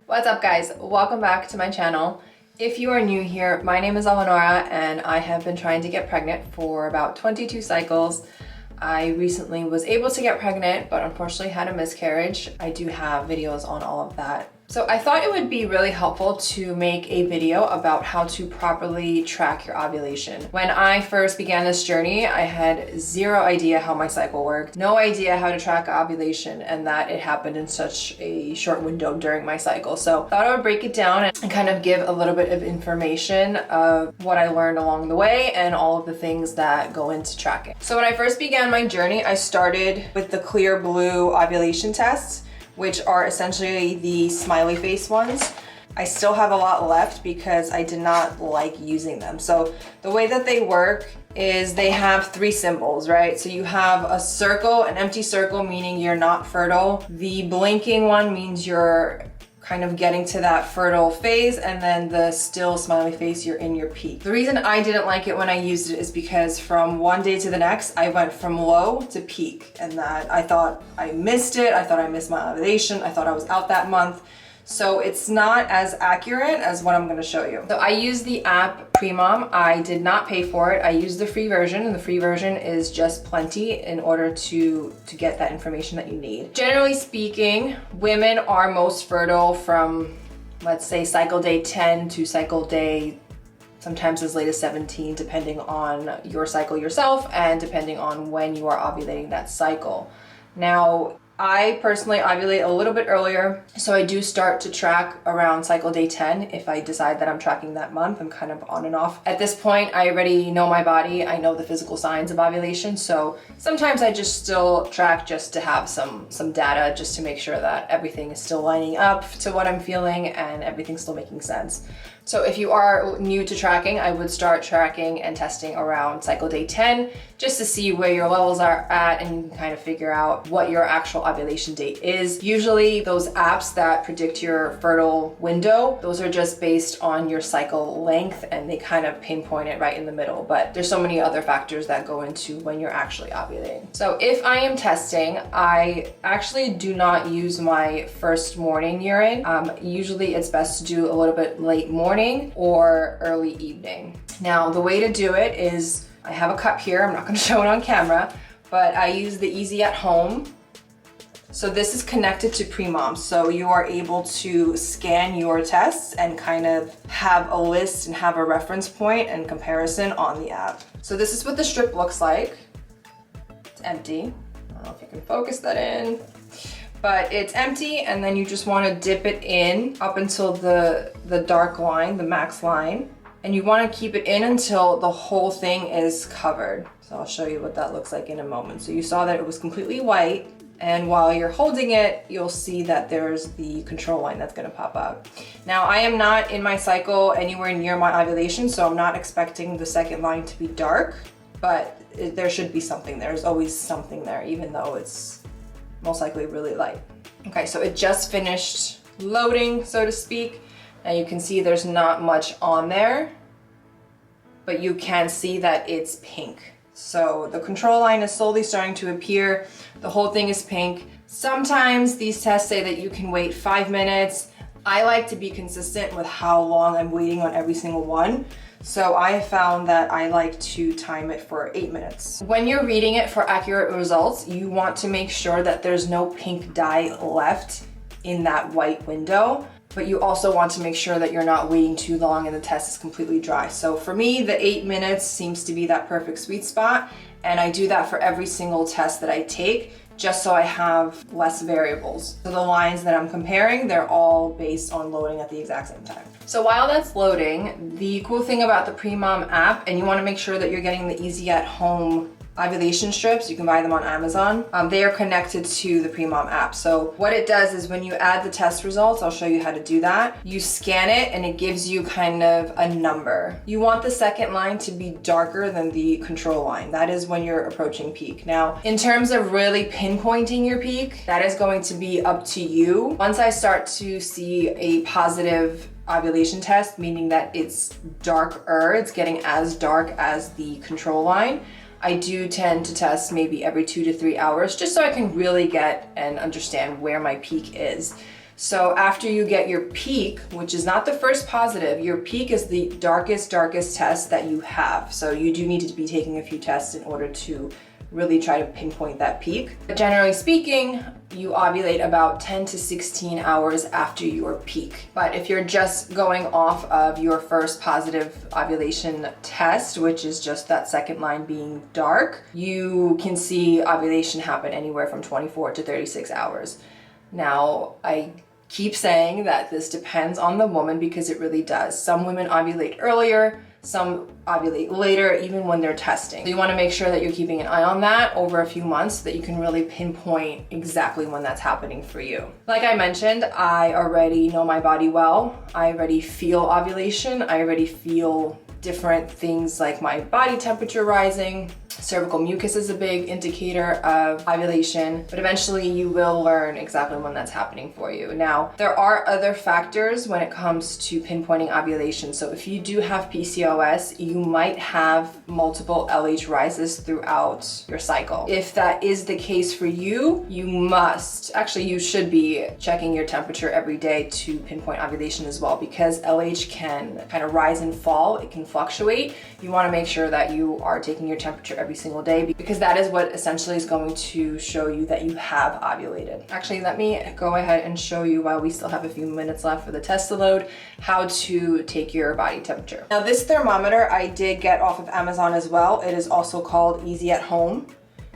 What's up guys? Welcome back to my channel. If you are new here, my name is Eleonora and I have been trying to get pregnant for about 22 cycles. I recently was able to get pregnant, but unfortunately had a miscarriage. I do have videos on all of that. So I thought it would be really helpful to make a video about how to properly track your ovulation. When I first began this journey, I had zero idea how my cycle worked, no idea how to track ovulation, and that it happened in such a short window during my cycle. So I thought I would break it down and kind of give a little bit of information of what I learned along the way and all of the things that go into tracking. So when I first began my journey, I started with the clear blue ovulation tests, which are essentially the smiley face ones. I still have a lot left because I did not like using them. So the way that they work is they have three symbols, right? So you have a circle, an empty circle, meaning you're not fertile. The blinking one means you're kind of getting to that fertile phase, and then the still smiley face, you're in your peak. The reason I didn't like it when I used it is because from one day to the next, I went from low to peak, and that I thought I missed it. I thought I missed my ovulation. I thought I was out that month. So it's not as accurate as what I'm gonna show you. So I use the app Premom. I did not pay for it. I used the free version, and the free version is just plenty in order to get that information that you need. Generally speaking, women are most fertile from, let's say, cycle day 10 to cycle day sometimes as late as 17, depending on your cycle yourself and depending on when you are ovulating that cycle. Now, I personally ovulate a little bit earlier, so I do start to track around cycle day 10 if I decide that I'm tracking that month. I'm kind of on and off. At this point, I already know my body. I know the physical signs of ovulation, so sometimes I just still track just to have some data, just to make sure that everything is still lining up to what I'm feeling and everything's still making sense. So if you are new to tracking, I would start tracking and testing around cycle day 10 just to see where your levels are at, and you can kind of figure out what your actual ovulation date is. Usually those apps that predict your fertile window, those are just based on your cycle length and they kind of pinpoint it right in the middle, but there's so many other factors that go into when you're actually ovulating. So if I am testing, I actually do not use my first morning urine. Usually it's best to do a little bit late morning or early evening. Now, the way to do it is, I have a cup here, I'm not gonna show it on camera, but I use the Easy at Home. So this is connected to Premom, so you are able to scan your tests and kind of have a list and have a reference point and comparison on the app. So this is what the strip looks like. It's empty. I don't know if you can focus that in, but it's empty, and then you just want to dip it in up until the dark line, the max line, and you want to keep it in until the whole thing is covered. So I'll show you what that looks like in a moment. So you saw that it was completely white, and while you're holding it, you'll see that there's the control line that's going to pop up. Now, I am not in my cycle anywhere near my ovulation, so I'm not expecting the second line to be dark, but there should be something there. There's always something there, even though it's most likely really light. Okay, so it just finished loading, so to speak. Now you can see there's not much on there, but you can see that it's pink. So the control line is slowly starting to appear. The whole thing is pink. Sometimes these tests say that you can wait 5 minutes. I like to be consistent with how long I'm waiting on every single one. So I have found that I like to time it for 8 minutes. When you're reading it for accurate results, you want to make sure that there's no pink dye left in that white window, but you also want to make sure that you're not waiting too long and the test is completely dry. So for me, the 8 minutes seems to be that perfect sweet spot, and I do that for every single test that I take, just so I have less variables. So the lines that I'm comparing, they're all based on loading at the exact same time. So while that's loading, the cool thing about the Premom app, and you wanna make sure that you're getting the Easy at Home ovulation strips, you can buy them on Amazon. They are connected to the Premom app. So what it does is when you add the test results, I'll show you how to do that. You scan it and it gives you kind of a number. You want the second line to be darker than the control line. That is when you're approaching peak. Now, in terms of really pinpointing your peak, that is going to be up to you. Once I start to see a positive ovulation test, meaning that it's darker, it's getting as dark as the control line, I do tend to test maybe every 2 to 3 hours, just so I can really get and understand where my peak is. So after you get your peak, which is not the first positive, your peak is the darkest test that you have. So you do need to be taking a few tests in order to really try to pinpoint that peak. But generally speaking, you ovulate about 10 to 16 hours after your peak. But if you're just going off of your first positive ovulation test, which is just that second line being dark, you can see ovulation happen anywhere from 24 to 36 hours. Now, I keep saying that this depends on the woman because it really does. Some women ovulate earlier, some ovulate later, even when they're testing. So you want to make sure that you're keeping an eye on that over a few months so that you can really pinpoint exactly when that's happening for you. Like I mentioned, I already know my body well. I already feel ovulation. I already feel different things like my body temperature rising. Cervical mucus is a big indicator of ovulation, but eventually you will learn exactly when that's happening for you. Now, there are other factors when it comes to pinpointing ovulation. So if you do have PCOS, you might have multiple LH rises throughout your cycle. If that is the case for you, you should be checking your temperature every day to pinpoint ovulation as well, because LH can kind of rise and fall. It can fluctuate. You want to make sure that you are taking your temperature every single day, because that is what essentially is going to show you that you have ovulated. Actually, let me go ahead and show you, while we still have a few minutes left for the test to load, how to take your body temperature. Now, this thermometer I did get off of Amazon as well. It is also called Easy at Home.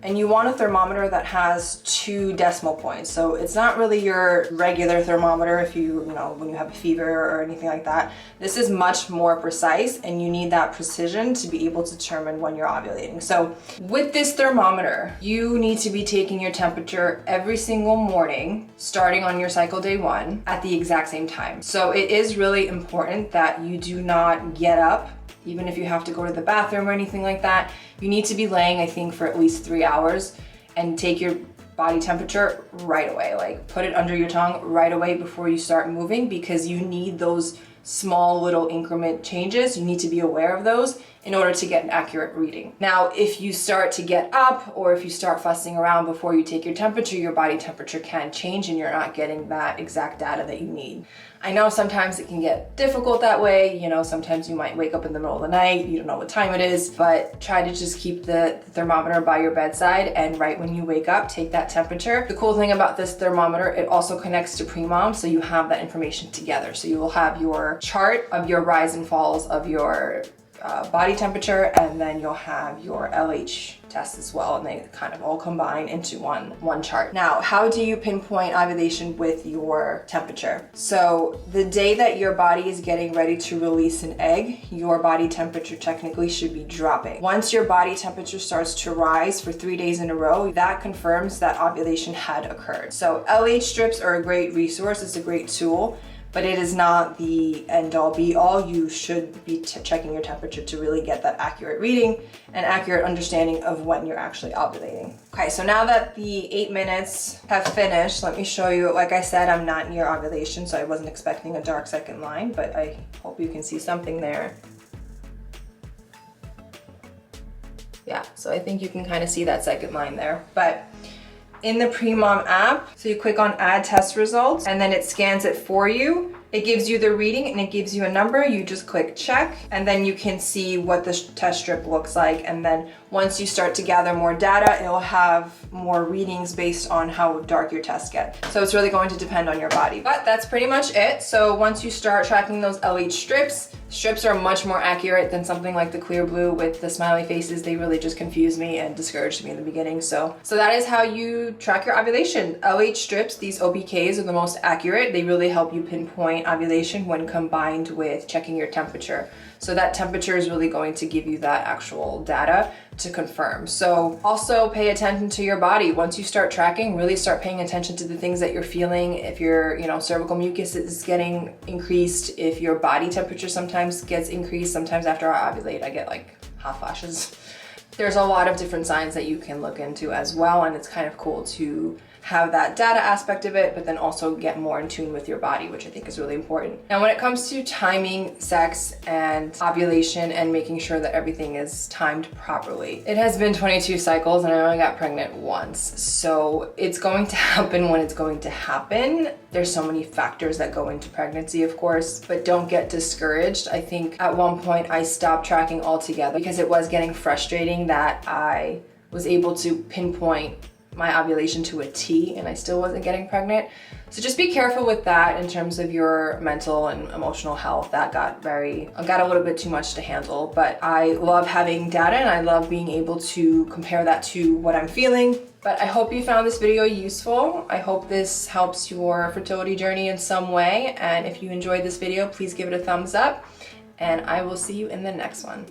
And you want a thermometer that has 2 decimal points. So it's not really your regular thermometer if when you have a fever or anything like that. This is much more precise, and you need that precision to be able to determine when you're ovulating. So with this thermometer, you need to be taking your temperature every single morning, starting on your cycle day 1 at the exact same time. So it is really important that you do not get up, even if you have to go to the bathroom or anything like that. You need to be laying, I think, for at least 3 hours and take your body temperature right away. Like, put it under your tongue right away before you start moving, because you need those small little increment changes. You need to be aware of those in order to get an accurate reading. Now, if you start to get up, or if you start fussing around before you take your temperature, your body temperature can change and you're not getting that exact data that you need. I know sometimes it can get difficult that way. Sometimes you might wake up in the middle of the night, you don't know what time it is, but try to just keep the thermometer by your bedside, and right when you wake up, take that temperature. The cool thing about this thermometer, it also connects to Premom, so you have that information together. So you will have your chart of your rise and falls of your body temperature, and then you'll have your LH test as well, and they kind of all combine into one chart. Now, how do you pinpoint ovulation with your temperature? So the day that your body is getting ready to release an egg, your body temperature technically should be dropping. Once your body temperature starts to rise for 3 days in a row, that confirms that ovulation had occurred. So LH strips are a great resource. It's a great tool, but it is not the end-all be-all. You should be checking your temperature to really get that accurate reading and accurate understanding of when you're actually ovulating. Okay, so now that the 8 minutes have finished, let me show you. Like I said, I'm not near ovulation, so I wasn't expecting a dark second line, but I hope you can see something there. Yeah, so I think you can kind of see that second line there. But in the Premom app, so you click on add test results, and then it scans it for you. It gives you the reading and it gives you a number. You just click check, and then you can see what the test strip looks like. And then once you start to gather more data, it'll have more readings based on how dark your tests get. So it's really going to depend on your body. But that's pretty much it. So once you start tracking those LH strips are much more accurate than something like the clear blue with the smiley faces. They really just confused me and discouraged me in the beginning. So that is how you track your ovulation. LH strips, these OPKs, are the most accurate. They really help you pinpoint ovulation when combined with checking your temperature. So that temperature is really going to give you that actual data to confirm. So also pay attention to your body. Once you start tracking, really start paying attention to the things that you're feeling. If your cervical mucus is getting increased, if your body temperature sometimes gets increased. Sometimes after I ovulate, I get like hot flashes. There's a lot of different signs that you can look into as well, and it's kind of cool to have that data aspect of it, but then also get more in tune with your body, which I think is really important. Now, when it comes to timing sex and ovulation and making sure that everything is timed properly, it has been 22 cycles and I only got pregnant once. So it's going to happen when it's going to happen. There's so many factors that go into pregnancy, of course, but don't get discouraged. I think at one point I stopped tracking altogether because it was getting frustrating that I was able to pinpoint my ovulation to a T and I still wasn't getting pregnant. So just be careful with that in terms of your mental and emotional health. That got a little bit too much to handle, but I love having data and I love being able to compare that to what I'm feeling. But I hope you found this video useful. I hope this helps your fertility journey in some way. And if you enjoyed this video, please give it a thumbs up and I will see you in the next one.